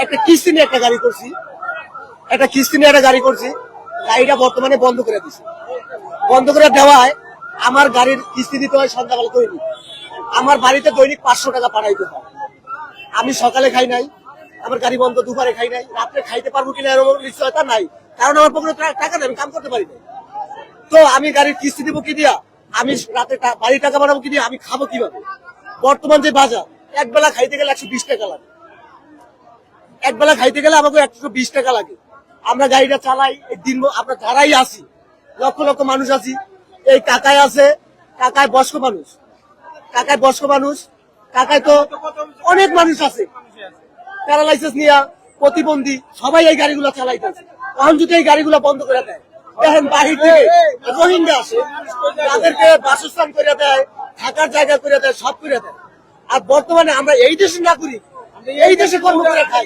একটা কিস্তি নিয়ে একটা গাড়ি করছি, গাড়িটা বর্তমানে বন্ধ করে দিছি। বন্ধ করে দেওয়ায় আমার গাড়ির কিস্তি দিতে হয় সন্ধ্যাবেলা দৈনিক। আমার বাড়িতে দৈনিক 500 টাকা পাঠাইতে হয়। আমি সকালে খাই নাই, আমার গাড়ি বন্ধ, দুপুরে খাই নাই, রাত্রে খাইতে পারবো কিনা এরকম নিশ্চয়তা নাই, কারণ আমার পকেটে টাকা নেই, আমি কাম করতে পারি না। তো আমি গাড়ির কিস্তি দিব কি দিয়া, আমি রাতে বাড়ির টাকা বানাবো কি দিয়া, আমি খাবো কিভাবে? বর্তমান যে বাজার, একবেলা খাইতে গেলে 120 টাকা লাগে, একবেলা খাইতে গেলে আমাকে 120 টাকা লাগে। আমরা গাড়িটা চালাই এই দিন, আমরা যারাই আছি লক্ষ লক্ষ মানুষ আছি। এই কাকায় আছে, কাকায় বয়স্ক মানুষ, কাকায় তো অনেক মানুষ আছে প্যারালাইসিস নিয়ে, প্রতিবন্ধী, সবাই এই গাড়িগুলো চালাইতেছে। এখন যদি এই গাড়িগুলো বন্ধ করে দেয়, দেখেন বাহির থেকে রোহিঙ্গা আসে, তাদেরকে বাসস্থান করে দেয়, থাকার জায়গা করে দেয়, সব করে দেয়। আর বর্তমানে আমরা এই দেশে না করি, এই দেশে কর্ম করে খাই।